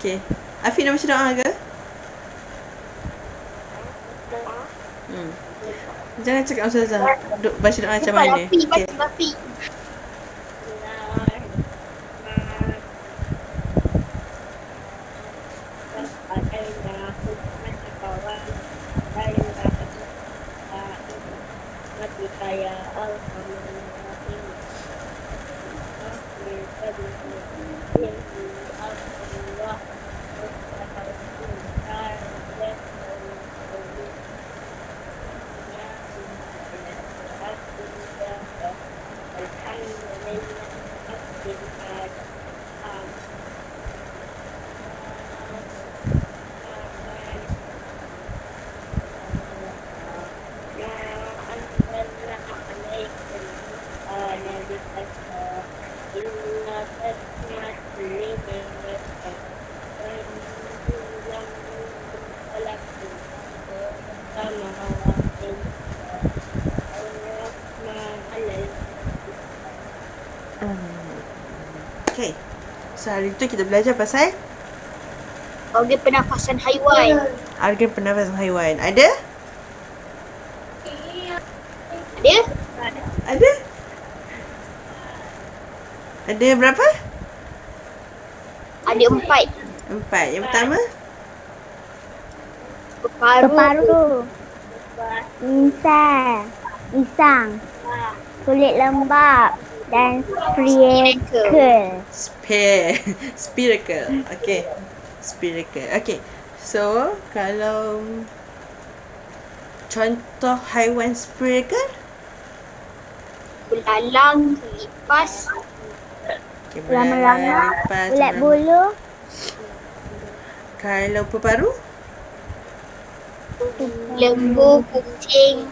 Okey. Afiq nak baca doa ke? Jangan cakap Ustazah. Baca doa macam mana? Bafi. Okay. So hari tu kita belajar pasal organ pernafasan haiwan. organ pernafasan haiwan. Ada? Ada? Ada? Ada berapa? Ada 4. 4. Yang pertama? Paru, insang, kulit lembap dan Spiracle. Okay. Spiracle. Okay. So, kalau contoh haiwan spiracle? Belalang, lipas, Okay, lama-lama, lipas, ulat bulu, Kalau peparu? lembu, kucing,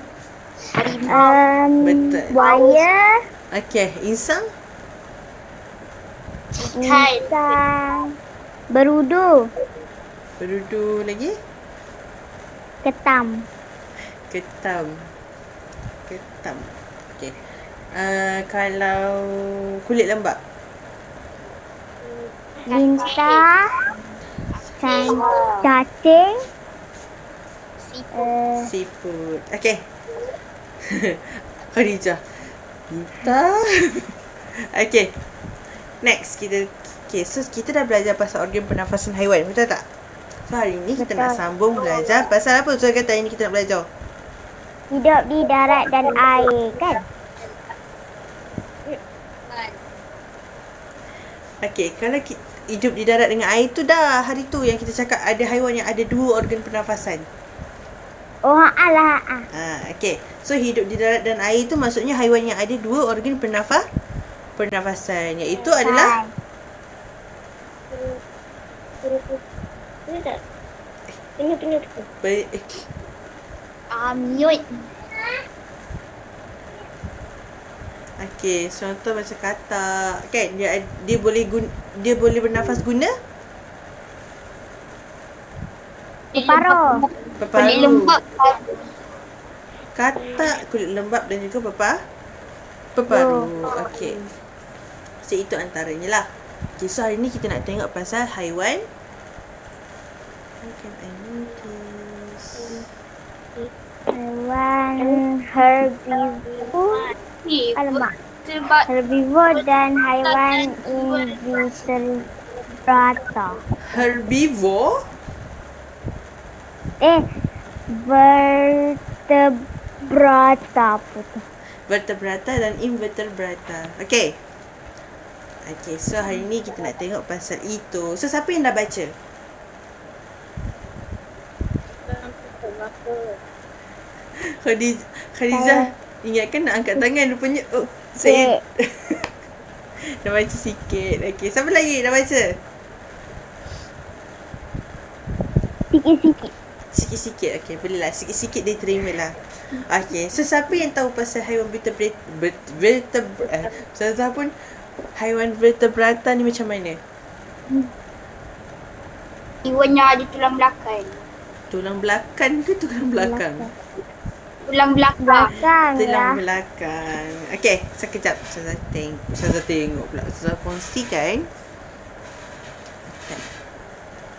harimau, Betul. buaya, Okay, insang? insang, berudu, Berudu lagi? ketam, Ketam. Okay. Kalau kulit lembap? lintah, cacing, Seafood. Okay. Khadijah. Bintang. Okay. Next kita. Okay, so kita dah belajar pasal organ pernafasan haiwan. Betul tak? So hari ni kita nak sambung belajar pasal apa? So kata hari ni kita nak belajar hidup di darat dan air, kan? Okay, kalau hidup di darat dengan air tu dah hari tu yang kita cakap ada haiwan yang ada 2 organ pernafasan. Oh, alah. Okay. So hidup di darat dan air tu maksudnya haiwan yang ada 2 organ pernafasan, iaitu adalah miut, okay, contoh macam katak kan, dia boleh bernafas guna Paru, kulit lembap, katak, kulit lembap dan juga peparu. Okey. So itu antaranya lah. Okay, so hari ni kita nak tengok pasal haiwan. haiwan herbivore, herbivore dan haiwan invertebrata. Herbivore? Vertebrata apa tu? Vertebrata dan invertebrata. Okay. Okay, so hari ni kita nak tengok pasal itu. So siapa yang dah baca? Khadijah ingatkan nak angkat tangan rupanya. Oh, saya dah baca sikit. Okay, siapa lagi dah baca? Sikit-sikit. Okay, bolehlah. Sikit-sikit dia terima lah. Okay, so siapa yang tahu pasal haiwan Ustazah pun haiwan vertebrata ni macam mana? haiwan yang ada tulang belakang. Tulang belakang ke tulang belakang? Tulang belakang. Tulang belakang. Okay, sekejap. Ustazah tengok pula. Ustazah kongsikan.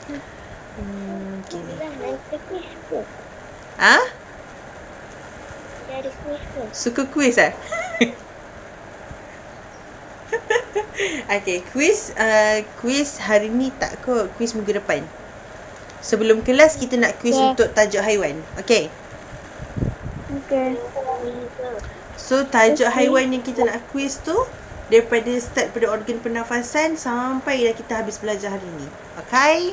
Okay ni. Nanti kuis ke? Ah? Dari kuis ke? Suka kuis eh? Okay, kuis hari ni tak kot, kuis minggu depan. Sebelum kelas kita nak kuis untuk tajuk haiwan. Okay. Okey. So tajuk haiwan yang kita nak kuis tu daripada start pada organ pernafasan sampai dah kita habis belajar hari ni. Okay?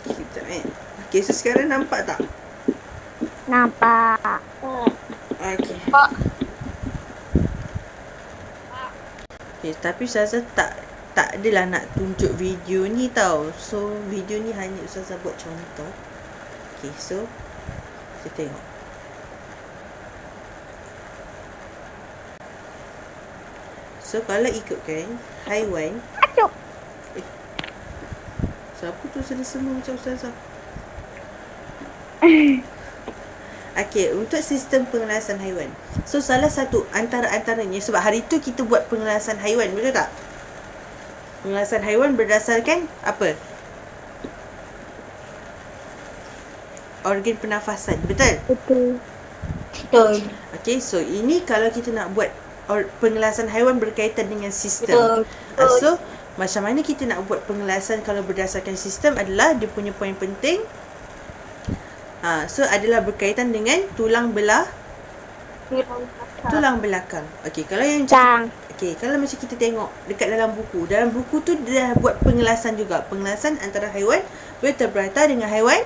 Sekejap Okay, so sekarang nampak tak? Nampak. Okay. Pak. Okay, tapi Ustazah tak adalah nak tunjuk video ni tau. So video ni hanya Ustazah buat contoh. Okay, so kita tengok. So kalau ikutkan haiwan, Acuk. siapa tu sedih semua macam Ustazah? Okey, untuk sistem pengelasan haiwan. So salah satu antaranya sebab hari tu kita buat pengelasan haiwan, betul tak? Pengelasan haiwan berdasarkan apa? Organ pernafasan, betul? Betul. Betul. Okey, so ini kalau kita nak buat pengelasan haiwan berkaitan dengan sistem. So macam mana kita nak buat pengelasan kalau berdasarkan sistem adalah dia punya poin penting. So adalah berkaitan dengan tulang belakang. Okey, kalau yang kalau macam kita tengok dekat dalam buku. Dalam buku tu dia dah buat pengelasan juga. Pengelasan antara haiwan vertebrata dengan haiwan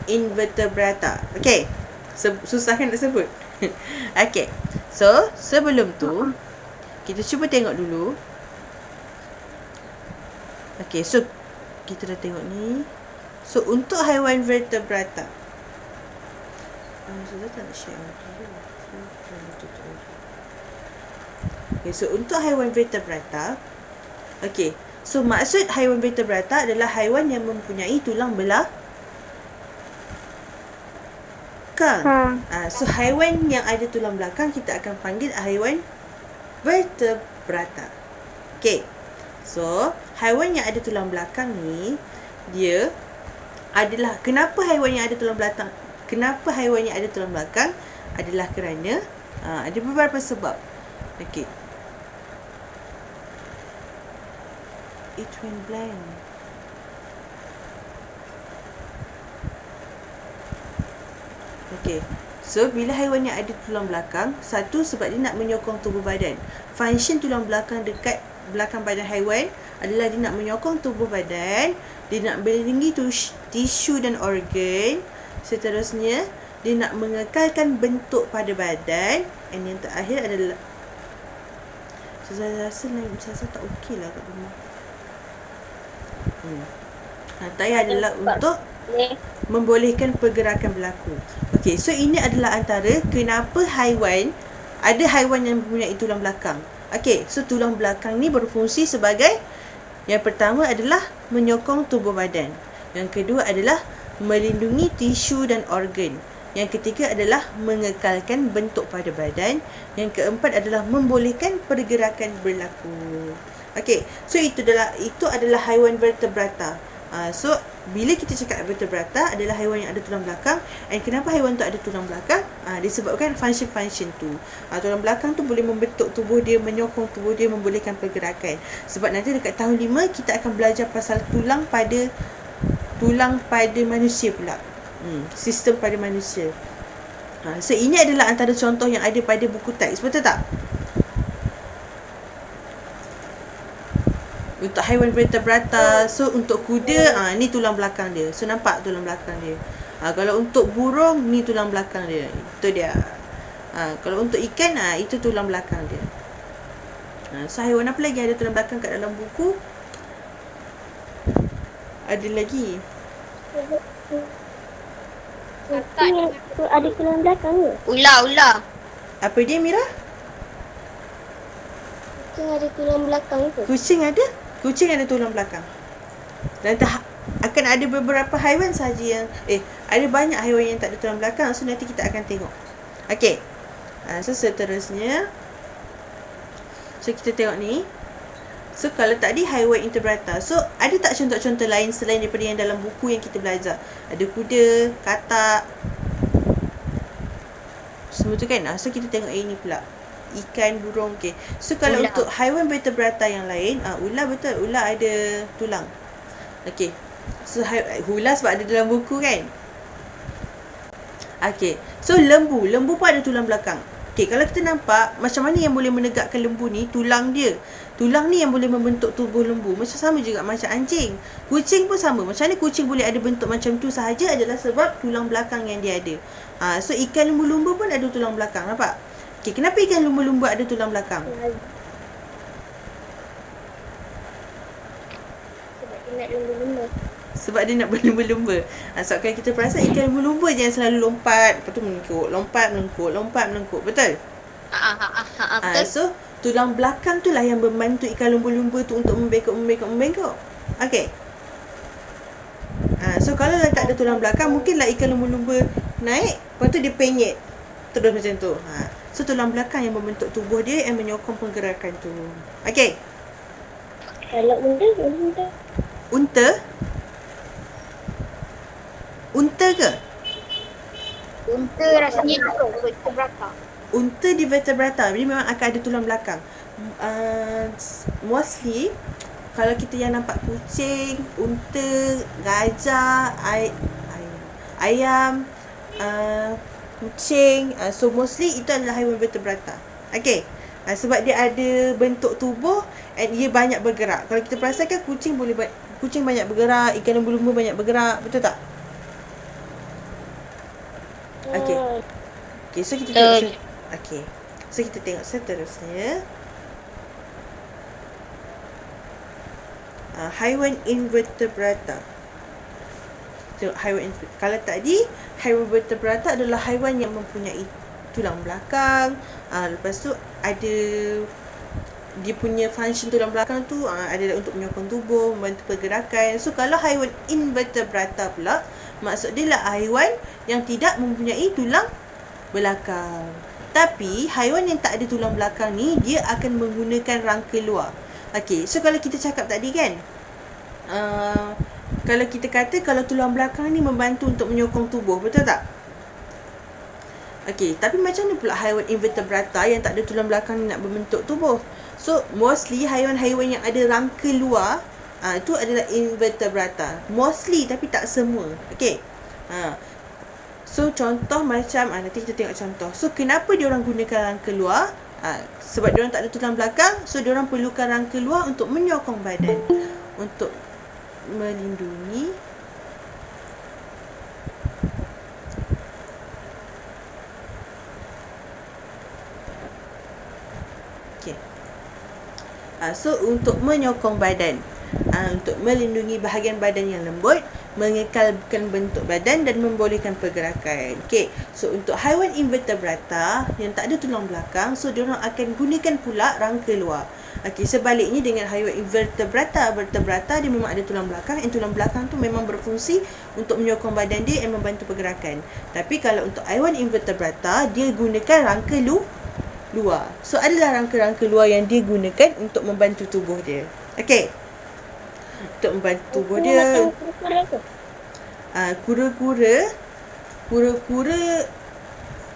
invertebrata. Okey. Susah kan nak sebut? Okey. So, sebelum tu kita cuba tengok dulu. Okey, so kita dah tengok ni. So, untuk haiwan vertebrata. Sudah tak nak share dulu. Okay, so untuk haiwan vertebrata. Okey. So, maksud haiwan vertebrata adalah haiwan yang mempunyai tulang belakang. So, haiwan yang ada tulang belakang kita akan panggil haiwan vertebrata. Okey. So, haiwan yang ada tulang belakang ni dia adalah kenapa haiwan yang ada tulang belakang adalah kerana ada beberapa sebab. Okey. It went blank. Okey. So, bila haiwan yang ada tulang belakang, satu sebab dia nak menyokong tubuh badan. Function tulang belakang dekat belakang badan haiwan adalah dia nak menyokong tubuh badan, dia nak melindungi tisu dan organ. Seterusnya, dia nak mengekalkan bentuk pada badan. Dan yang terakhir adalah saya rasa tak okey lah kat rumah. Terakhir adalah untuk membolehkan pergerakan berlaku. Okey, so ini adalah antara kenapa ada haiwan yang mempunyai tulang belakang. Okey, so tulang belakang ni berfungsi sebagai yang pertama adalah menyokong tubuh badan. Yang kedua adalah melindungi tisu dan organ. Yang ketiga adalah mengekalkan bentuk pada badan. Yang keempat adalah membolehkan pergerakan berlaku. Okey, so itu adalah haiwan vertebrata. So bila kita cakap vertebrata adalah haiwan yang ada tulang belakang. And kenapa haiwan tu ada tulang belakang? Disebabkan function tu. Tulang belakang tu boleh membentuk tubuh dia, menyokong tubuh dia, membolehkan pergerakan. Sebab nanti dekat tahun 5 kita akan belajar pasal tulang pada manusia pula. Sistem pada manusia. So ini adalah antara contoh yang ada pada buku teks, betul tak? Untuk haiwan vertebrata. So untuk kuda, ni tulang belakang dia. So nampak tulang belakang dia. Kalau untuk burung, ni tulang belakang dia. Itu dia. Kalau untuk ikan, itu tulang belakang dia. So haiwan apa lagi ada tulang belakang kat dalam buku? Ada lagi. Tu ada tulang belakang ke? Ular. Apa dia, Mira? Kucing ada tulang belakang ke? Kucing ada tulang belakang. Dan akan ada beberapa haiwan sahaja yang ada banyak haiwan yang tak ada tulang belakang. So nanti kita akan tengok. Okey. So seterusnya, so kita tengok ni. So kalau tadi haiwan invertebrata, so ada tak contoh-contoh lain selain daripada yang dalam buku yang kita belajar? Ada kuda, katak, semua tu kan. So kita tengok ini pula, ikan, burung. Okay. So kalau Ular. untuk haiwan vertebrata yang lain, ular, betul, ular ada tulang. Okay. So ular sebab ada dalam buku kan. Okay. So lembu pun ada tulang belakang. Okay, kalau kita nampak macam mana yang boleh menegakkan lembu ni, tulang dia. Tulang ni yang boleh membentuk tubuh lembu. Macam sama juga macam anjing. Kucing pun sama. Macam mana kucing boleh ada bentuk macam tu sahaja adalah sebab tulang belakang yang dia ada. So ikan lumba-lumba pun ada tulang belakang. Nampak? Okay, kenapa ikan lumba-lumba ada tulang belakang? Sebab dia nak lumba-lumba. Sebab dia nak berlumba-lumba. Sebab kalau kita perasan ikan lumba-lumba je yang selalu lompat, lepas tu melengkuk, lompat, melengkuk. Betul? Betul. So tulang belakang tu lah yang membantu ikan lumba-lumba tu untuk membengkok. Okey. So kalau tak ada tulang belakang, mungkinlah ikan lumba-lumba naik, lepas tu dia penyet. Terus macam tu. So tulang belakang yang membentuk tubuh dia, yang menyokong pergerakan tu. Okey. Kalau unta. Unta ke? Unta rasanya vertebrata. Unta di vertebrata, dia memang akan ada tulang belakang. Mostly kalau kita yang nampak kucing, unta, gajah, ayam, kucing, so mostly itu adalah haiwan vertebrata. Okay. Sebab dia ada bentuk tubuh and dia banyak bergerak. Kalau kita perasan kan kucing banyak bergerak, ikan lumba-lumba banyak bergerak, betul tak? Okay, so kita tengok. Okay, so kita tengok seterusnya. Haiwan invertebrata. Tengok kalau tadi haiwan vertebrata adalah haiwan yang mempunyai tulang belakang. Lepas tu ada dia punya function tulang belakang tu adalah untuk menyokong tubuh, membantu pergerakan. So kalau haiwan invertebrata pula, maksud dia lah haiwan yang tidak mempunyai tulang belakang. Tapi haiwan yang tak ada tulang belakang ni, dia akan menggunakan rangka luar. Okey, so kalau kita cakap tadi kan, kalau kita kata kalau tulang belakang ni membantu untuk menyokong tubuh, betul tak? Okey, tapi macam mana pula haiwan invertebrata yang tak ada tulang belakang ni nak membentuk tubuh? So mostly haiwan-haiwan yang ada rangka luar, itu adalah invertebrata. Mostly, tapi tak semua. Okey. So contoh macam nanti kita tengok contoh. So kenapa dia orang gunakan rangka luar? Sebab dia orang tak ada tulang belakang, so dia orang perlukan rangka luar untuk menyokong badan, untuk melindungi so untuk menyokong badan, untuk melindungi bahagian badan yang lembut, mengekalkan bentuk badan dan membolehkan pergerakan. Okey, so untuk haiwan invertebrata yang tak ada tulang belakang, so diorang akan gunakan pula rangka luar. Okey, sebaliknya dengan haiwan invertebrata, dia memang ada tulang belakang, dan tulang belakang tu memang berfungsi untuk menyokong badan dia dan membantu pergerakan. Tapi kalau untuk haiwan invertebrata, dia gunakan rangka luar. So adalah rangka-rangka luar yang dia gunakan untuk membantu tubuh dia. Okey. Untuk membantu tubuh dia. Kura-kura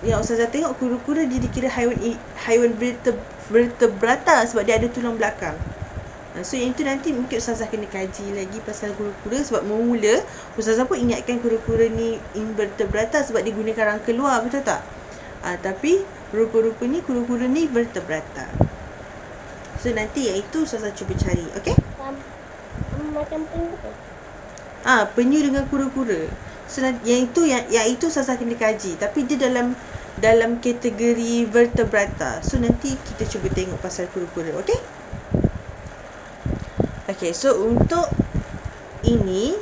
yang Ustazah tengok, kura-kura dia dikira haiwan vertebrata sebab dia ada tulang belakang. So yang itu nanti mungkin Ustazah kena kaji lagi pasal kura-kura, sebab mula Ustazah pun ingatkan kura-kura ni invertebrata sebab dia gunakan rangka luar, betul tak? Tapi rupa-rupanya kura-kura ni vertebrata. So nanti yang itu Ustazah cuba cari. Okey? Macam penyu. Penyu dengan kura-kura. So yang itu Ustazah kena kaji, tapi dia dalam kategori vertebrata. So nanti kita cuba tengok pasal kura-kura. Okey? Okey, so untuk ini,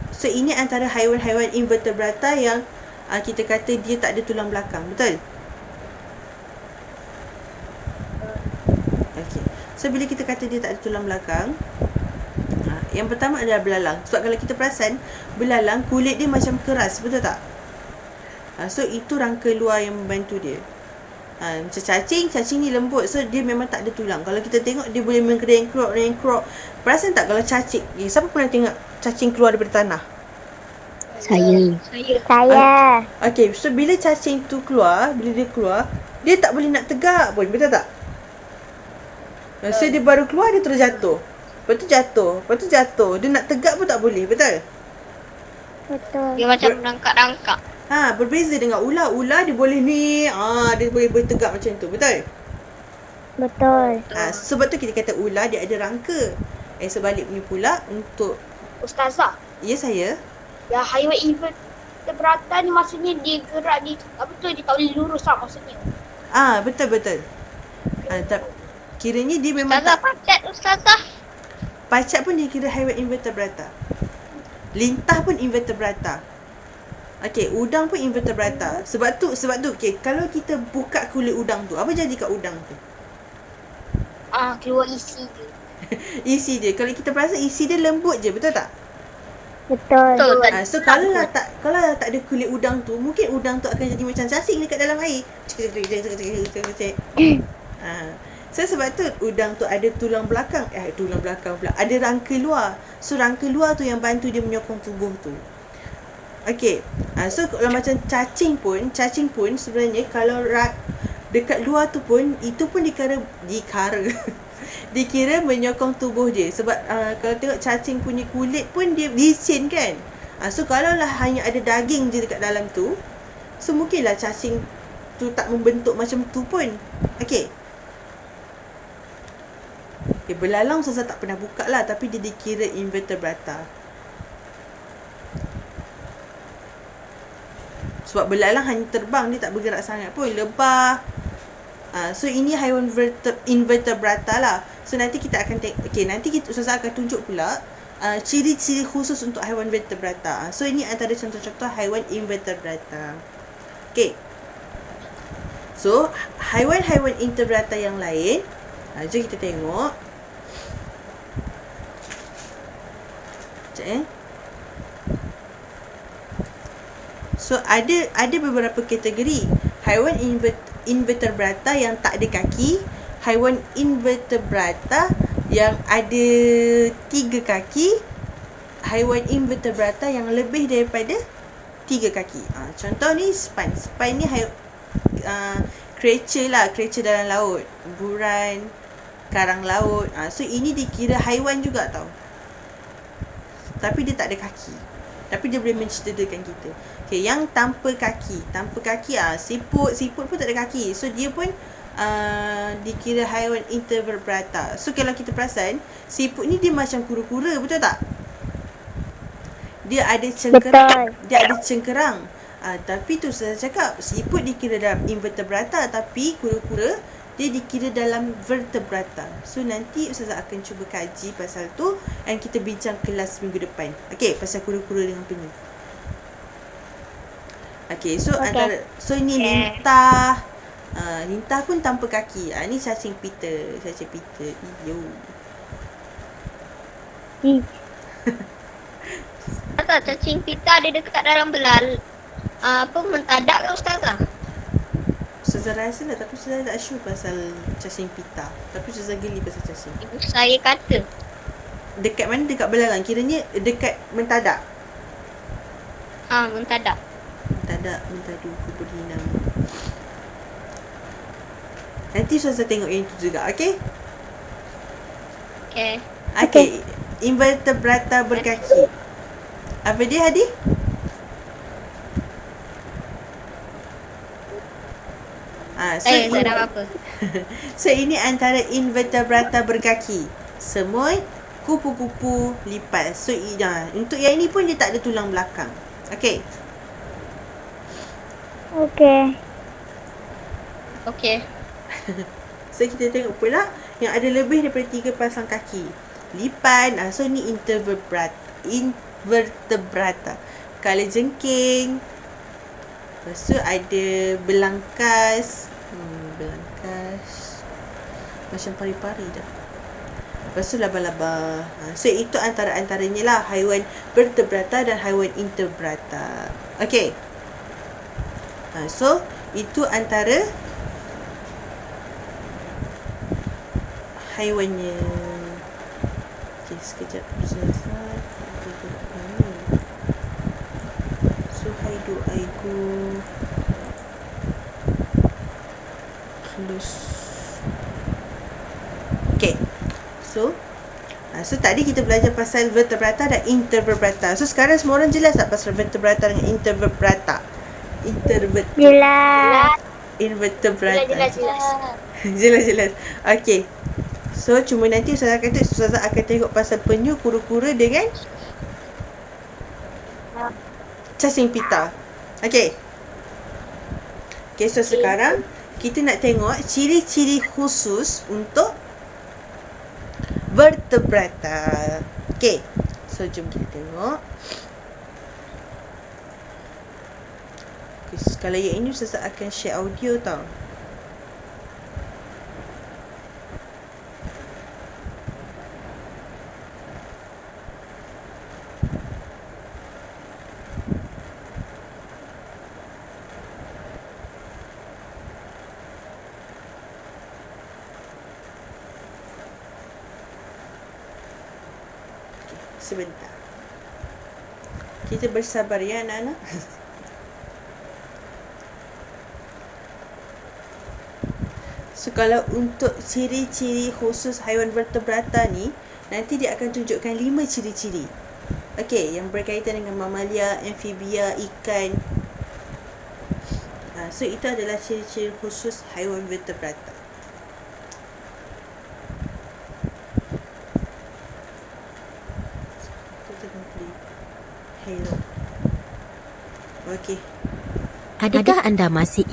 so ini antara haiwan-haiwan invertebrata yang kita kata dia tak ada tulang belakang, betul? Okey. So bila kita kata dia tak ada tulang belakang, Yang pertama adalah belalang. Sebab kalau kita perasan, belalang kulit dia macam keras, betul tak? So itu rangka luar yang membantu dia. Macam cacing ni lembut, so dia memang tak ada tulang. Kalau kita tengok dia boleh mengkerengkrok. Perasan tak kalau cacing, siapa pernah tengok cacing keluar daripada tanah? Saya. Saya. Okay, so bila cacing tu keluar, dia tak boleh nak tegak pun, betul tak? So dia baru keluar, dia terus jatuh. Lepas tu jatuh. Dia nak tegak pun tak boleh, betul? Betul. Dia macam rangkak-rangkak. Berbeza dengan ular. Ular dia boleh ni, dia boleh bertegak macam tu, betul? Betul. Sebab tu kita kata ular dia ada rangka. Sebaliknya pula untuk Ustazah, ya saya. ya haiwan invertebrata ni maksudnya dia gerak dia tak boleh lurus lah maksudnya. Betul. Kiranya dia memang Ustazah pacat Ustazah. Pacat pun dia kira haiwan invertebrata. Lintah pun invertebrata. Okey, udang pun invertebrata. Sebab tu okey, kalau kita buka kulit udang tu, apa jadi kat udang tu? Keluar isi dia. Isi dia. Kalau kita perasan isi dia lembut je, betul tak? Betul. So kalau tak ada kulit udang tu, mungkin udang tu akan jadi macam cacing dekat dalam air. So sebab tu udang tu ada tulang belakang pula. Ada rangka luar. So rangka luar tu yang bantu dia menyokong tubuh tu. Okey. So kalau macam cacing pun sebenarnya kalau dekat luar tu pun itu pun dikira menyokong tubuh dia. Sebab kalau tengok cacing punya kulit pun dia licin kan. So kalau lah hanya ada daging je dekat dalam tu, so mungkinlah cacing tu tak membentuk macam tu pun. Okey. Belalang saya tak pernah buka lah, tapi dia dikira invertebrata. Sebab belalang hanya terbang, dia tak bergerak sangat pun. Lebah. So ini haiwan invertebrata lah. So nanti kita akan nanti Ustazah akan tunjuk pula ciri-ciri khusus untuk haiwan vertebrata. So ini antara contoh-contoh haiwan invertebrata. Okay. So haiwan-haiwan invertebrata yang lain, jom kita tengok. Sekejap So ada beberapa kategori haiwan invertebrata yang tak ada kaki, haiwan invertebrata yang ada 3 kaki, haiwan invertebrata yang lebih daripada 3 kaki. Contoh ni spine. Spine ni creature dalam laut, buran, karang laut. So ini dikira haiwan juga tau. Tapi dia tak ada kaki. Tapi dia boleh mencederakan kita. Okay, yang tanpa kaki, siput pun tak ada kaki. So dia pun dikira haiwan invertebrata. So kalau kita perasan, siput ni dia macam kura-kura, betul tak? Dia ada cengkerang. Tapi tu saya cakap, siput dikira dalam invertebrata, tapi kura-kura dia dikira dalam vertebrata. So nanti Ustazah akan cuba kaji pasal tu dan kita bincang kelas minggu depan. Okey, pasal kura-kura dengan penyu. Okey, so ini lintah. Lintah pun tanpa kaki. Ni cacing pita. Iyo. Ustazah, cacing pita ada dekat dalam mentadak ke Ustazah? Ustazah rasa lah, tapi Ustazah tak sure pasal cacing pita. Tapi Ustazah geli pasal cacing. Ibu saya kata. Dekat mana? Dekat belalang. Kiranya dekat mentadak. Mentadak. Mentadu, kubur hinam. Nanti Ustazah tengok yang tu juga, okey? Okey. Invertebrata berkaki. Apa dia, Hadi? Saya tak ada apa-apa. So ini antara invertebrata berkaki. Semut, kupu-kupu, lipas. So untuk yang ini pun dia tak ada tulang belakang. Okey. So kita tengok pula yang ada lebih daripada 3 pasang kaki. Lipan, so ni invertebrata. Kalajengking. Lepas tu ada belangkas. Belangkas macam pari-pari dah. Lepas tu laba-laba. So itu antara-antaranya lah haiwan vertebrata dan haiwan invertebrata. Okey. So itu antara haiwannya. Okey, sekejap. Selesai. So do I go close. Okay. So tadi kita belajar pasal vertebrata dan invertebrata. So sekarang semua orang jelas tak pasal vertebrata dengan invertebrata? Jelas. Invertebrata. Jelas. Jelas. Okay. So cuma nanti Ustazah akan tengok pasal penyu, kura-kura dengan cacing pita. Okay. Okay, so sekarang kita nak tengok ciri-ciri khusus untuk vertebrata. Okay. So jom kita tengok. Okay, kalau yang ini Ustazah akan share audio tau. Sebentar. Kita bersabar ya anak-anak. So kalau untuk ciri-ciri khusus haiwan vertebrata ni, nanti dia akan tunjukkan 5 ciri-ciri. Okey, yang berkaitan dengan mamalia, amfibia, ikan. So itu adalah ciri-ciri khusus haiwan vertebrata. Hello. Okey. Adakah anda masih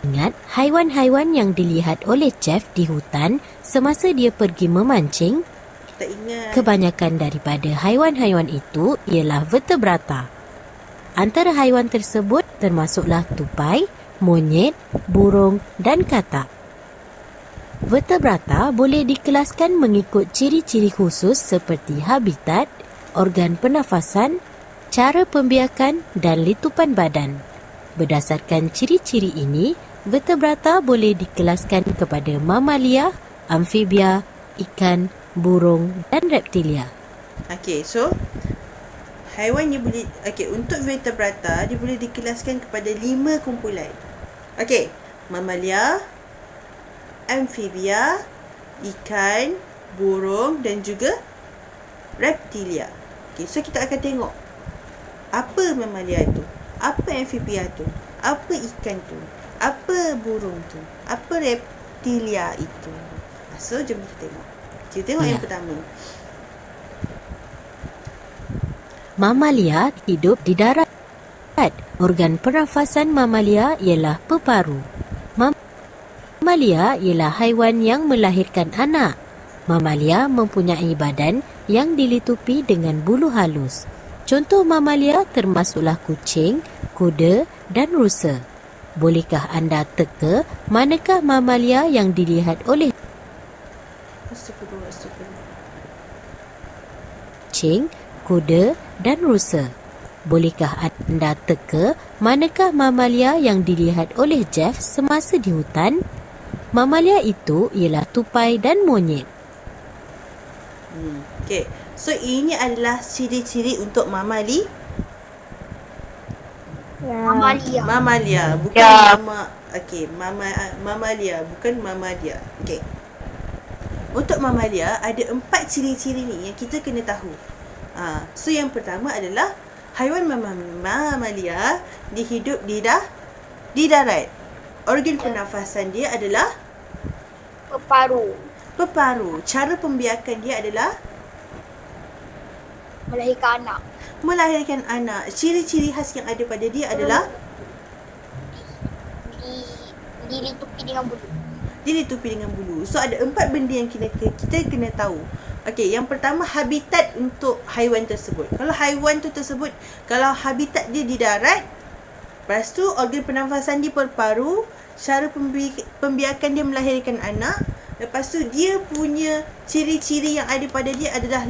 ingat haiwan-haiwan yang dilihat oleh Jeff di hutan semasa dia pergi memancing? Kita ingat. Kebanyakan daripada haiwan-haiwan itu ialah vertebrata. Antara haiwan tersebut termasuklah tupai, monyet, burung dan katak. Vertebrata boleh dikelaskan mengikut ciri-ciri khusus seperti habitat, organ pernafasan, cara pembiakan dan litupan badan. Berdasarkan ciri-ciri ini, vertebrata boleh dikelaskan kepada mamalia, amfibia, ikan, burung dan reptilia. Okey, so haiwan yang boleh untuk vertebrata dia boleh dikelaskan kepada 5 kumpulan. Okey, mamalia, amfibia, ikan, burung dan juga reptilia. Okey, so kita akan tengok apa mamalia tu, apa amfibia tu, apa ikan tu, apa burung tu, apa reptilia itu. So jom kita tengok. Kita tengok yang pertama. Mamalia hidup di darat. Organ pernafasan mamalia ialah peparu. Mamalia ialah haiwan yang melahirkan anak. Mamalia mempunyai badan yang dilitupi dengan bulu halus. Contoh mamalia termasuklah kucing, kuda dan rusa. Bolehkah anda teka manakah mamalia yang dilihat oleh kucing, kuda dan rusa? Bolehkah anda teka manakah mamalia yang dilihat oleh Jeff semasa di hutan? Mamalia itu ialah tupai dan monyet. Okey. So ini adalah ciri-ciri untuk Mamalia. mamalia, bukan Ya. mamalia, bukan mamalia. Okey. Untuk mamalia ada 4 ciri-ciri ni yang kita kena tahu. So yang pertama adalah haiwan mamalia dihidup di darat. Organ pernafasan dia adalah peparu. Cara pembiakan dia adalah melahirkan anak. Ciri-ciri khas yang ada pada dia adalah dilitupi dengan bulu. So ada 4 benda yang kita kena tahu. Okey, yang pertama habitat untuk haiwan tersebut. Kalau haiwan tu tersebut, kalau habitat dia di darat, lepas tu organ pernafasan dia peparu, cara pembiakan dia melahirkan anak, Lepas tu dia punya ciri-ciri yang ada pada dia adalah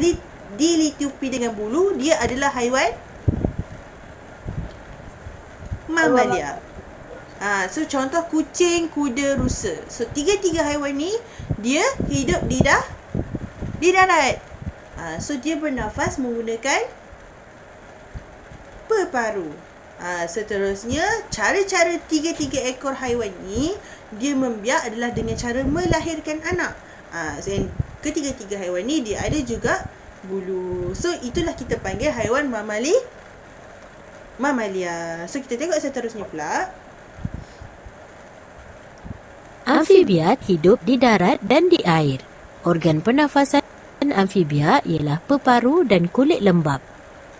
dilitupi dengan bulu. Dia adalah haiwan mamalia. So contoh kucing, kuda, rusa. So tiga-tiga haiwan ni dia hidup di darat. So dia bernafas menggunakan peparu. Seterusnya, cara-cara tiga-tiga ekor haiwan ni dia membiak adalah dengan cara melahirkan anak. So ketiga-tiga haiwan ni dia ada juga bulu. So itulah kita panggil haiwan mamalia. So kita tengok seterusnya pula. Amfibia hidup di darat dan di air. Organ pernafasan amfibia ialah peparu dan kulit lembap.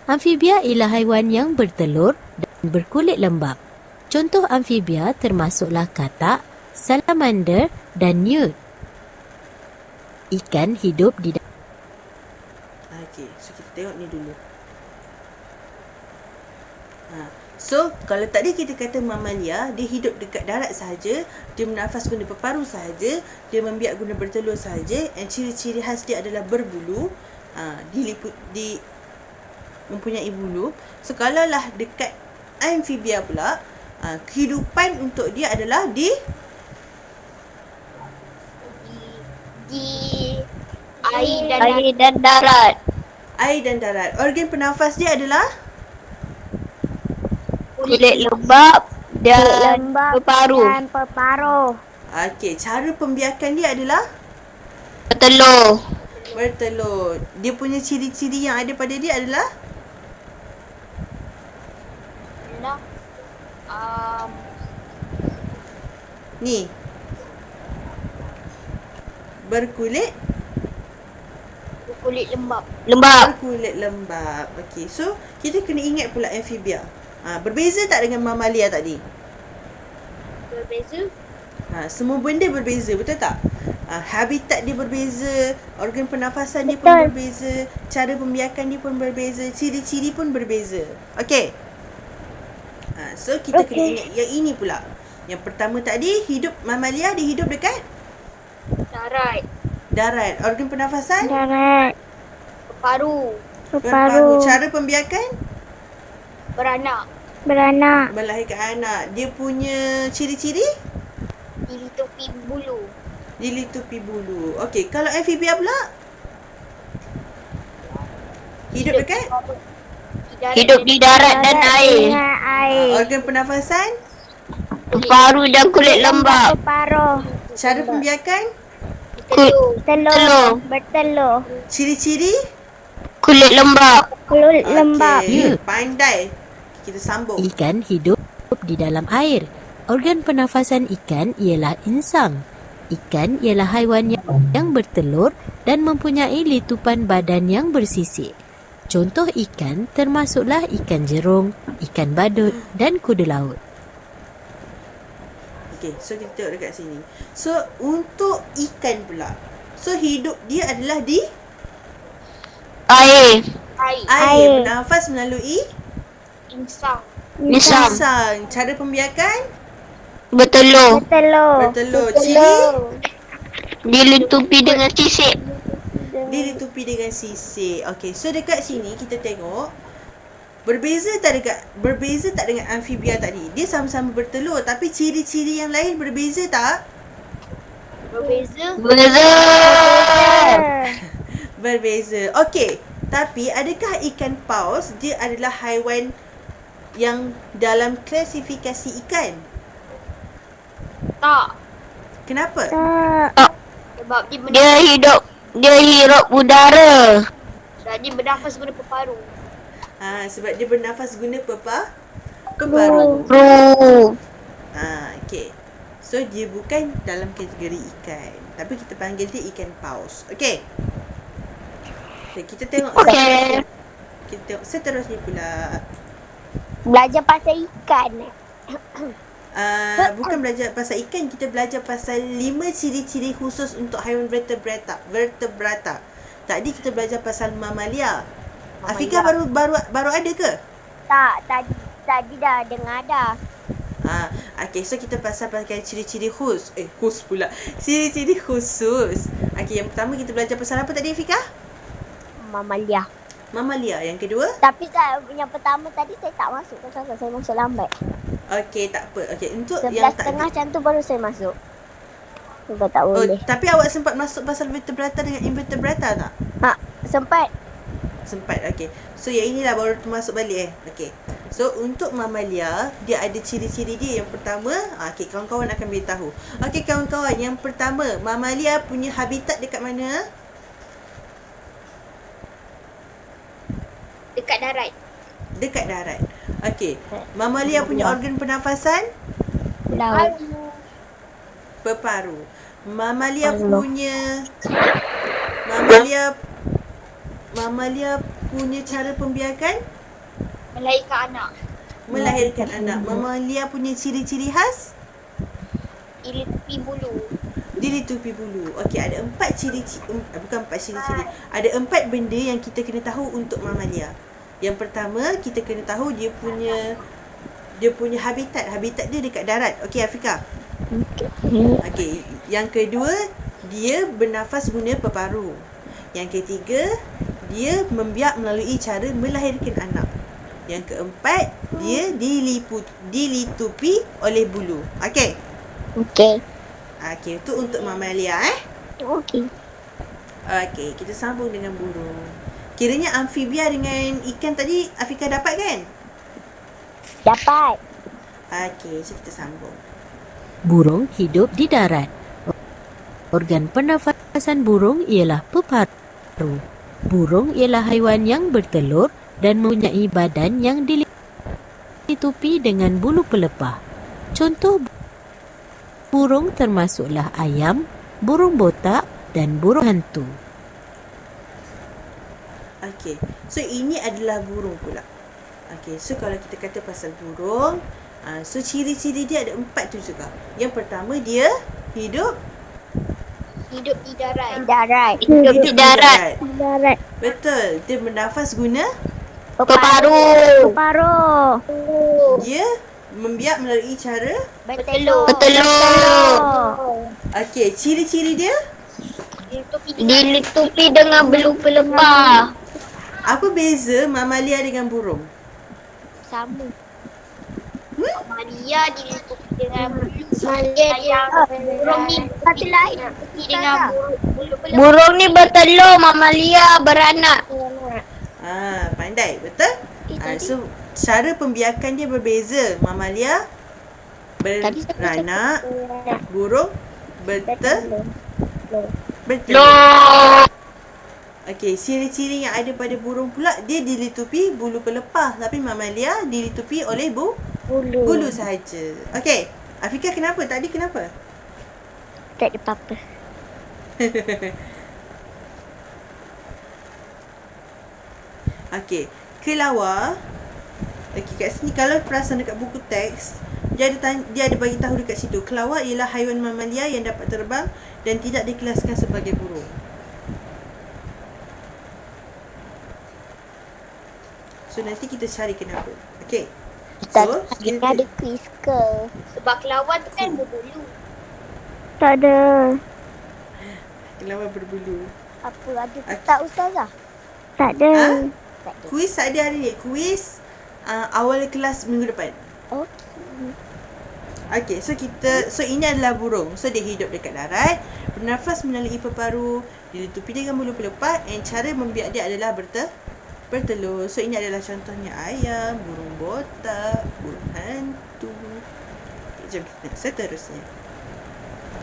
Amfibia ialah haiwan yang bertelur dan berkulit lembap. Contoh amfibia termasuklah katak, salamander dan newt. Ikan hidup di darat. Okey, so kita tengok ni dulu. So, kalau tadi kita kata mamalia, dia hidup dekat darat sahaja, dia bernafas guna peparu sahaja, dia membiak guna bertelur sahaja, dan ciri-ciri khas dia adalah berbulu, mempunyai bulu. So, kalaulah dekat amfibia pula, kehidupan untuk dia adalah di air dan darat. Air dan darat. Organ pernafas dia adalah Kulit lembap dan peparu. Dan peparuh. okey, cara pembiakan dia adalah bertelur. Dia punya ciri-ciri yang ada pada dia adalah ni. Berkulit lembap. Berkulit lembap. Okey, so kita kena ingat pula amfibia. Berbeza tak dengan mamalia tadi? Berbeza. Semua benda berbeza, betul tak? Habitat dia berbeza, organ pernafasan dia Betul. pun berbeza, cara pembiakan dia pun berbeza, ciri-ciri pun berbeza. Okey. So kita kena ingat yang ini pula. Yang pertama tadi, hidup mamalia dia hidup dekat darat. Organ pernafasan? Darat. Peparu. Peparuh. Cara pembiakan? Beranak. Melahirkan anak. Dia punya ciri-ciri? Dilitupi bulu. Okey, kalau amfibia pula? Hidup dekat? Hidup di darat dan air. Dengan air. Organ pernafasan? Peparu dan kulit lembap. Peparuh. Cara pembiakan? Telur. Bertelur. Ciri-ciri? Kulit lembap. Kulit lembap. Okey, pandai. Kita sambung. Ikan hidup di dalam air. Organ pernafasan ikan ialah insang. Ikan ialah haiwan yang bertelur dan mempunyai litupan badan yang bersisik. Contoh ikan termasuklah ikan jerung, ikan badut dan kuda laut. Okey, so kita tengok dekat sini. So, untuk ikan pula. So, hidup dia adalah di Air. air. Bernafas melalui Insang. insang. Cara pembiakan? Bertelur. Bertelur. Ciri? Dilitupi dengan sisik. Dilitupi dengan sisik. Okey, so dekat sini kita tengok berbeza tak dengan amfibia tadi? Dia sama-sama bertelur tapi ciri-ciri yang lain berbeza tak? Berbeza. Okey, tapi adakah ikan paus dia adalah haiwan yang dalam klasifikasi ikan? Tak. Kenapa? Sebab dia hidup udara. Jadi bernafas guna peparu. Sebab dia bernafas guna peparu. Okey. So dia bukan dalam kategori ikan, tapi kita panggil dia ikan paus. Okey. Okay, kita tengok seterusnya. Kita tengok seterusnya pula. Belajar pasal ikan. Bukan belajar pasal ikan, kita belajar pasal 5 ciri-ciri khusus untuk haiwan vertebrata. Tadi kita belajar pasal mamalia. Afika baru ada ke? Tak, tadi dah dengar dah. Okay, so kita pakai ciri-ciri khusus pula. Ciri-ciri khusus. Okay, yang pertama kita belajar pasal apa tadi, Fika? Mamalia. Mamalia. Yang kedua? Tapi yang pertama tadi saya tak masuk. Pasal saya masuk lambat. Okay, tak apa. Okay, untuk yang 11.30 macam tu baru saya masuk. Sebab tak boleh. Tapi awak sempat masuk pasal vertebrata dengan invertebrata tak? Sempat. Sempat, okay. So, yang inilah baru termasuk balik Okay. So, untuk mamalia, dia ada ciri-ciri dia. Yang pertama, okay, kawan-kawan akan beritahu. Okay, kawan-kawan. Yang pertama, mamalia punya habitat dekat mana? Dekat darat. Dekat darat. Okay. Mamalia punya organ pernafasan? Laut. Berparu. Mamalia punya cara pembiakan? Melahirkan anak. Mamalia punya ciri-ciri khas? Dilitupi bulu. Okey, ada 4 ciri-ciri. Bukan 4 ciri-ciri. Ada 4 benda yang kita kena tahu untuk mamalia. Yang pertama, kita kena tahu dia punya habitat. Habitat dia dekat darat. Okey, Afika. Okey, yang kedua, dia bernafas guna peparu. Yang ketiga, dia membiak melalui cara melahirkan anak. Yang keempat, dia dilitupi oleh bulu. Okey. Okey. Okey, itu untuk mamalia Okey. Okey, kita sambung dengan burung. Kiranya amfibia dengan ikan tadi Afika dapat kan? Dapat. Okey, so kita sambung. Burung hidup di darat. Organ pernafasan burung ialah peparu. Burung ialah haiwan yang bertelur dan mempunyai badan yang dilitupi dengan bulu pelepah. Contoh burung termasuklah ayam, burung botak dan burung hantu. Okey, so ini adalah burung pula. Okey, so kalau kita kata pasal burung, so ciri-ciri dia ada 4 tu juga. Yang pertama, dia hidup Hidup di darat. Hidup di darat. darat. Betul. Dia bernafas guna Peparu. dia membiak melalui cara. Bertelur. Okey, ciri-ciri dia Dilitupi dengan bulu pelepah. apa beza mamalia dengan burung? Sama. Maria dilitupi dengan bulu. Burung ni satu lain. Dengan bulu. Burung ni bertelur, mamalia beranak. Pandai, betul? So cara pembiakan dia berbeza. Mamalia beranak, burung bertelur. Okey, ciri-ciri yang ada pada burung pula, dia dilitupi bulu pelepah, tapi mamalia dilitupi oleh bulu sahaja. Okey, Afika kenapa? Tadi kenapa? Tak ada apa-apa. Okey, kelawar. Okey, kat sini kalau perasan dekat buku teks, dia ada bagi tahu dekat situ. Kelawar ialah haiwan mamalia yang dapat terbang dan tidak dikelaskan sebagai burung. So nanti kita cari kenapa. Okey. So Kita ada quiz ke? Sebab kelawar tu kan berbulu. Tak ada. kelawar berbulu. Apa ada tak Ustazah? Tak ada. Tak ada. Kuis ada hari ni. Kuis awal kelas minggu depan. Okey. Okey, so ini adalah burung. So dia hidup dekat darat, bernafas melalui peparu, dilitupi dengan bulu pelepah, dan cara membiak dia adalah bertelur. So ini adalah contohnya ayam, burung botak, burung hantu. Jom seterusnya.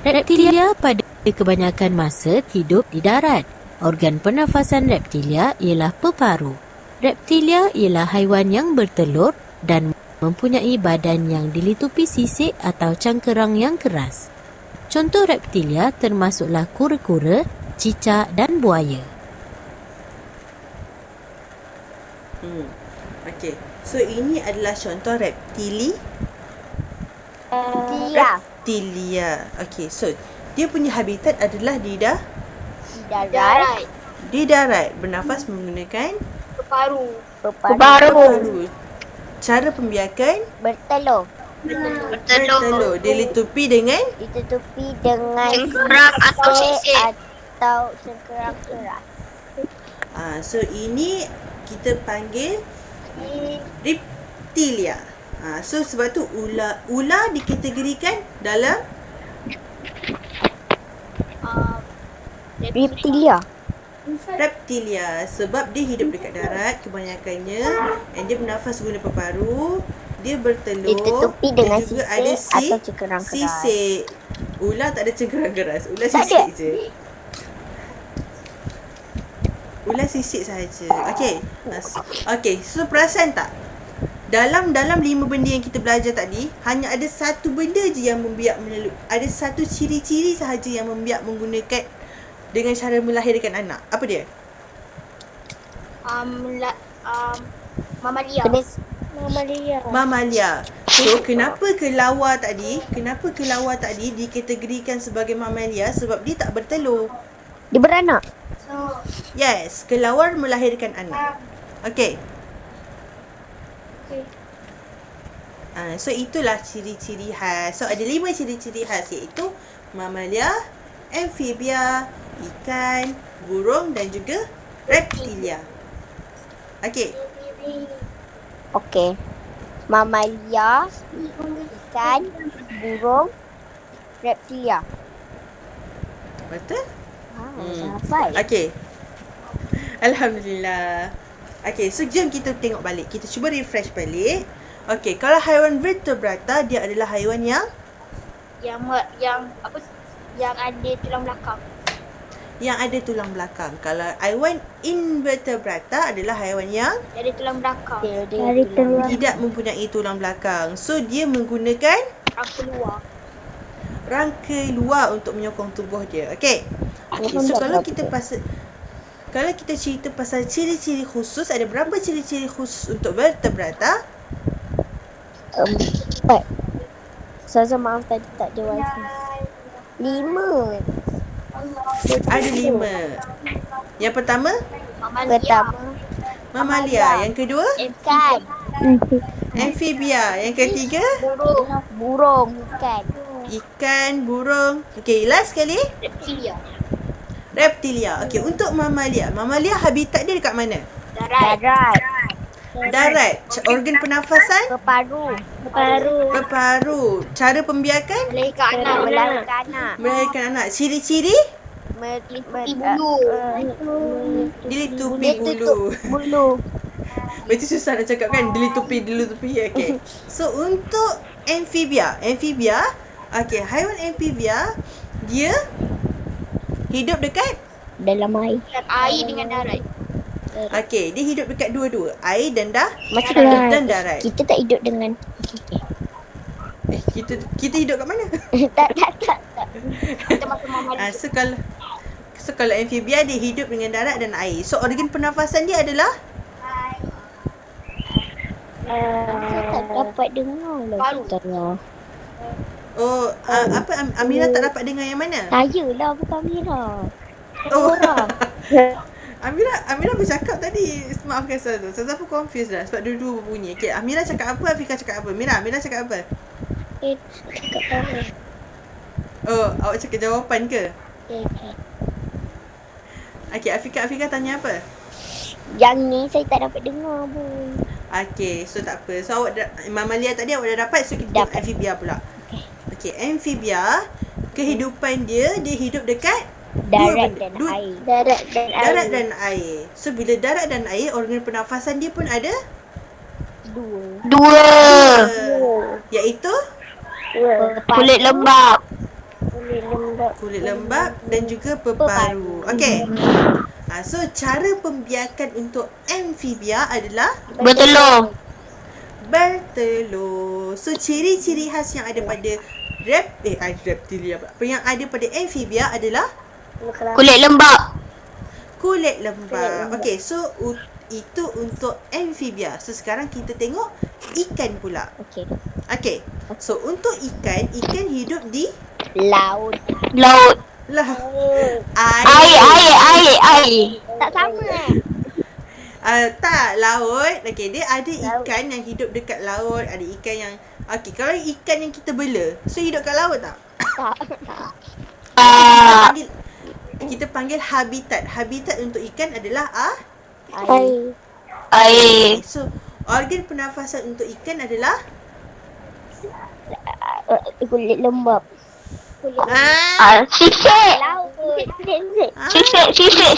Reptilia pada kebanyakan masa hidup di darat. Organ pernafasan reptilia ialah peparu. Reptilia ialah haiwan yang bertelur dan mempunyai badan yang dilitupi sisik atau cangkerang yang keras. Contoh reptilia termasuklah kura-kura, cicak dan buaya. Okey. So ini adalah contoh reptilia. Okey, so dia punya habitat adalah di Darat. darat, bernafas menggunakan Peparu. peparu. Cara pembiakan Bertelur. Dilitupi dengan Ditutupi dengan Cengkerang atau sisik. atau cengkerang keras. so ini kita panggil reptilia. So sebab tu ular dikategorikan dalam Reptilia. reptilia sebab dia hidup dekat darat kebanyakannya, and dia bernafas guna paru-paru, dia bertelur, Ditutupi dengan dan juga sisik ada atau cengkerang keras. sisik. Ular tak ada cengkerang keras, ular Tak sisik ada. je. Ular sisik sahaja. Okey, so perasan tak? Dalam 5 benda yang kita belajar tadi, hanya ada satu benda je yang membiak ada satu ciri-ciri sahaja yang membiak menggunakan dengan cara melahirkan anak. Apa dia? Mamalia. Mamalia. So, kenapa kelawar tadi dikategorikan sebagai mamalia? Sebab dia tak bertelur. Dia beranak. Yes, kelawar melahirkan anak. Okey. So itulah ciri-ciri khas. So ada 5 ciri-ciri khas, iaitu mamalia, amfibia, ikan, burung dan juga reptilia. Okey. Okey. Mamalia, ikan, burung, reptilia. Betul? Hafal. Okey. Alhamdulillah. Okey, so jom kita tengok balik. Kita cuba refresh balik. Okey, kalau haiwan vertebrata, dia adalah haiwan yang yang ada tulang belakang. ada tulang belakang. Kalau haiwan invertebrata adalah haiwan yang Ada tulang belakang. Dari telur. tidak mempunyai tulang belakang. So dia menggunakan Rangka luar. rangka luar untuk menyokong tubuh dia. Okey. So kalau kita cerita pasal ciri-ciri khusus, ada berapa ciri-ciri khusus untuk vertebrata? 4. Saza maaf tadi tak ada wifi. 5. Ada 5. Yang pertama, Pertama, mamalia. Yang kedua, ikan. amfibia. Yang ketiga, Burung, ikan. ikan, burung. Okey, last sekali, Reptilia. reptilia. Okey, untuk mamalia. Mamalia habitat dia dekat mana? Darat. Darat. Organ pernafasan? Peparu. Paru. Cara pembiakan? Melahirkan anak. Melahirkan anak. Melahirkan anak. Ciri-ciri? Melitupi bulu. Dilitupi Dia bulu. tutup bulu. Macam susah nak cakap kan? Dilitupi. Okey. So, untuk amfibia. Okey, haiwan amfibia, dia hidup dekat? Dalam air. Air dengan darat. Okey, dia hidup dekat dua-dua. Air dan Macam dan darat. kita tak hidup dengan Kita hidup kat mana? tak. Kita masuk mamalia. So kalau amfibia, dia hidup dengan darat dan air. So organ pernafasan dia adalah? Saya tak dapat dengar lah. Paru. Apa Amira tak dapat dengar yang mana? Saya lah, bukan Mira. Oh. Orang. Amira bercakap tadi. Maafkan saya tu. Saya pun confused dah sebab dua-dua berbunyi. Okey, Amira cakap apa? Afika cakap apa? Amira cakap apa? Cakap tahu. Oh, awak cakap jawapan ke? Okay. Okey, Afika tanya apa? Yang ni saya tak dapat dengar pun. Okey, so tak apa. So awak mamalia tadi awak dah dapat. So kita tengok amfibia pula. Okey, amfibia, kehidupan dia hidup dekat Darat dan air. Darat dan air. So bila darat dan air, organ pernafasan dia pun ada 2. iaitu Kulit lembab. kulit lembab dan juga peparu. Okey. So cara pembiakan untuk amfibia adalah Bertelur. bertelur. So ciri-ciri khas yang ada pada reptilia apa yang ada pada amfibia adalah Kulit lembab. kulit lembab. Okey, so itu untuk amfibia. So sekarang kita tengok ikan pula. Okey. So untuk ikan hidup di Laut. lah Air. Tak sama. Tak, laut. Okey, dia ada Laut. ikan yang hidup dekat laut, ada ikan yang okey, kalau ikan yang kita bela, so hidup kat laut tak? Tak. Kita panggil habitat. Habitat untuk ikan adalah Air. air. So, organ pernafasan untuk ikan adalah Kulit lembab. Sisik. Laut. Sisik.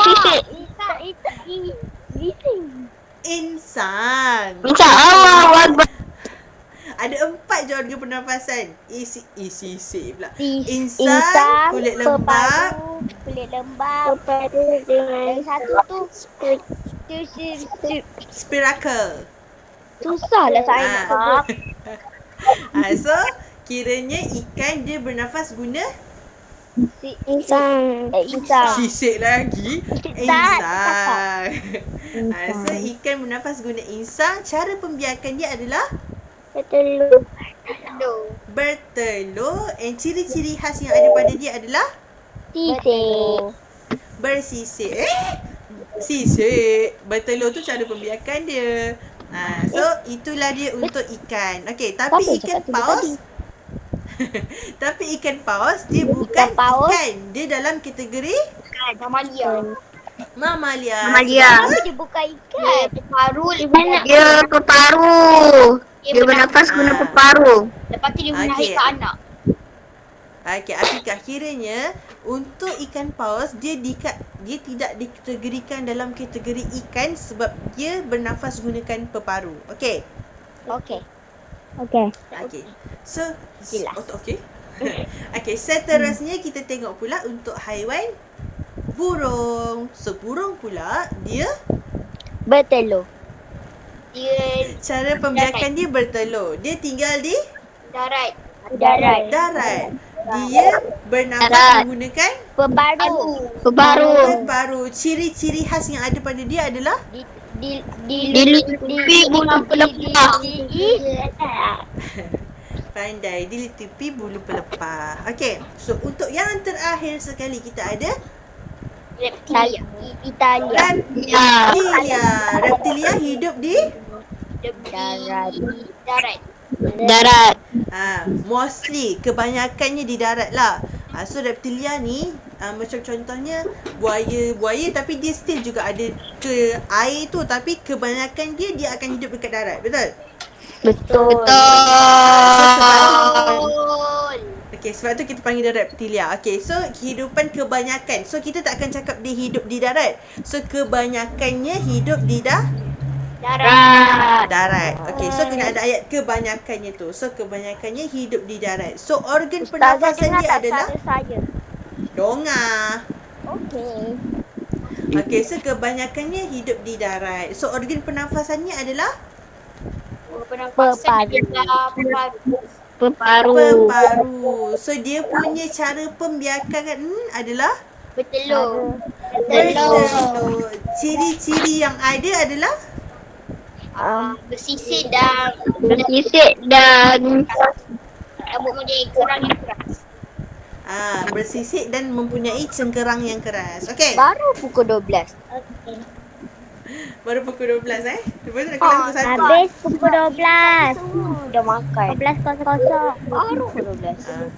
insan. Minta Allah Akbar. Ada 4 je organ pernafasan. Sisik pula. Insan, Insan, kulit lembab, kulit lembab. Yang satu tu spiracle. susahlah saya nak sebut. So, kiranya ikan dia bernafas guna Insan. sisik lagi. Insang. So, ikan bernafas guna insang. Cara pembiakan dia adalah Betul. bertelur. And ciri-ciri khas yang ada pada dia adalah Sisik. bersisik. Sisik. Bertelur tu cara pembiakan dia. So, itulah dia untuk ikan. Okey, tapi Apa ikan cakap tu paus tadi? tapi ikan paus dia bukan paus. ikan. Dia dalam kategori Mamalia. mamalia. Kenapa dia bukan ikan? Paru. Dia peparu. Dia bernafas guna peparu. Lepas tu dia Okey. melahirkan anak. Okey, Afiqah, kiranya untuk ikan paus dia tidak dikategorikan dalam kategori ikan sebab dia bernafas gunakan peparu. Okey. Okey. Okey. So, Jelas. Okey. Okey, seterusnya kita tengok pula untuk haiwan burung. So, burung pula dia Bertelur. Dia cara pembiakan dia bertelur. Dia tinggal di darat. darat. Dia bernafas Darat. menggunakan Peparu. peparu. Ciri-ciri khas yang ada pada dia adalah Dilitupi bulu pelepah. pandai dilitupi bulu pelepah. Okey. So, untuk yang terakhir sekali kita ada Reptilia. Italia. Reptilia hidup di Darat. Darat. mostly kebanyakannya di darat lah. So reptilia ni macam contohnya buaya tapi dia still juga ada ke air tu, tapi kebanyakan dia akan hidup dekat darat. Betul? Betul. Okey, sebab tu kita panggil dia reptilia. Okey, so kehidupan kebanyakan. So kita tak akan cakap dia hidup di darat. So kebanyakannya hidup di darat. Okey, so kena ada ayat kebanyakannya tu. So kebanyakannya hidup di darat. So organ pernafasan dia adalah saya. dongah. Okey. Okey, so kebanyakannya hidup di darat. So organ pernafasannya adalah Pernafasan adalah Peparu. peparu. So dia punya cara pembiakan adalah bertelur. bertelur. Ciri-ciri yang ada adalah Bersisik dan Bersisik dan rambut mempunyai kerang yang keras. bersisik dan mempunyai cengkerang yang keras. Okey. Baru pukul 12. Baru pukul 12 Lepas tu nak kelas pukul 1. Habis pukul 12. Dah makan. 12.00. Baru pukul 12.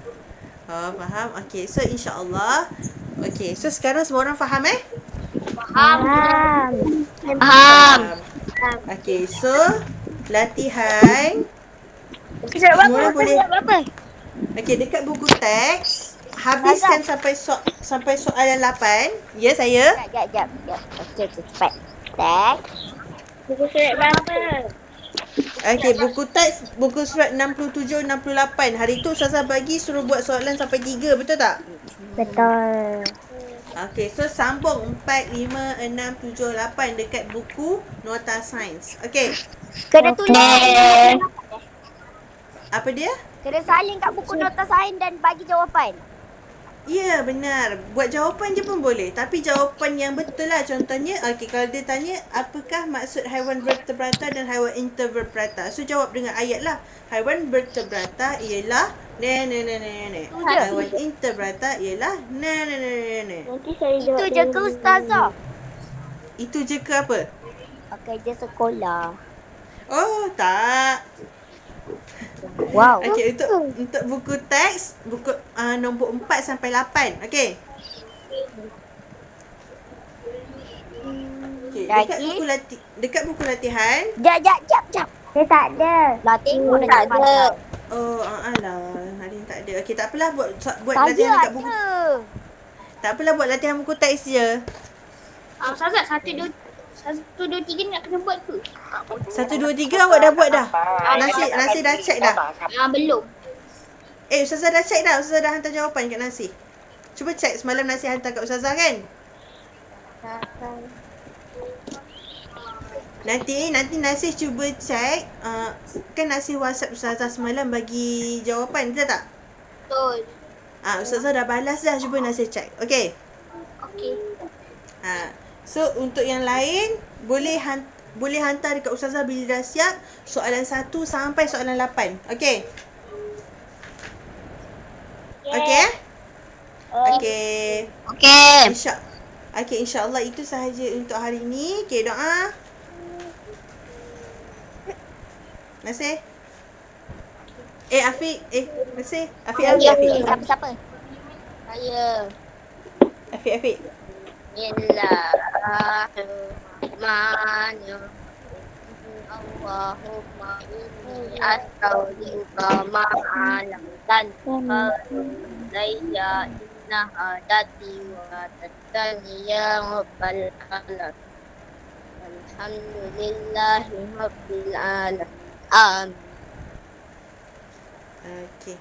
Faham? Okey, so insya-Allah. Okey, so sekarang semua orang faham Faham. Okey, so latihan. Semua orang boleh. Okey, dekat buku teks habiskan sampai soalan 8. Ya, saya. Jap. Okey, cepat. Teks. Buku surat berapa? Okey, buku surat 67 68. Hari tu Ustazah bagi suruh buat soalan sampai 3, betul tak? Betul. Okey, so sambung 4, 5, 6, 7, 8 dekat buku Nota Sains. Okey. Kena tulis. Apa dia? Kena salin kat buku nota sains dan bagi jawapan. Ya, benar. Buat jawapan je pun boleh. Tapi jawapan yang betul lah. Contohnya, okey, kalau dia tanya, apakah maksud haiwan vertebrata dan haiwan invertebrata? So, jawab dengan ayat lah. Haiwan vertebrata ialah Haiwan invertebrata ialah Nanti saya jawab. Itu je ke ustazah? Itu je ke apa? Kerja sekolah. Oh, tak. Wow. Okey, untuk buku teks, buku nombor 4 sampai 8. Okey. Okey, dekat buku latihan. Jap. Dia tak ada. Lah tengok dah Tak tak ada. Oh, alah, hari ni tak ada. Okey, tak apalah buat Saya latihan dekat buku. ada. Tak apalah buat latihan buku teks je. Ustazah 1, 2, 3 nak kena buat ke? 1 2 3 awak dah buat dah. Nasi dah check dah. Belum. Ustazah dah check dah. Ustazah dah hantar jawapan kat Nasi. Cuba check semalam Nasi hantar kat Ustazah kan? Nanti Nasi cuba check kan Nasi WhatsApp Ustazah semalam bagi jawapan, betul tak? Betul. Ustazah dah balas dah, cuba Nasi check. Okey. Okey. So untuk yang lain boleh hantar dekat Ustazah bila dah siap soalan 1 sampai soalan 8. Okey. Okey. Okey. Okey. InsyaAllah itu sahaja untuk hari ini. Okey, doa. Nasir. Afiq. Nasir. Afiq. Siapa? Saya. Afiq. Bismillahirrahmanirrahim. Allahumma inni astaudiuka ma'alamtan Layya innaha dati wa tattani ya rabbal alamin. Alhamdulillahi rabbil alamin. Amin. Okey.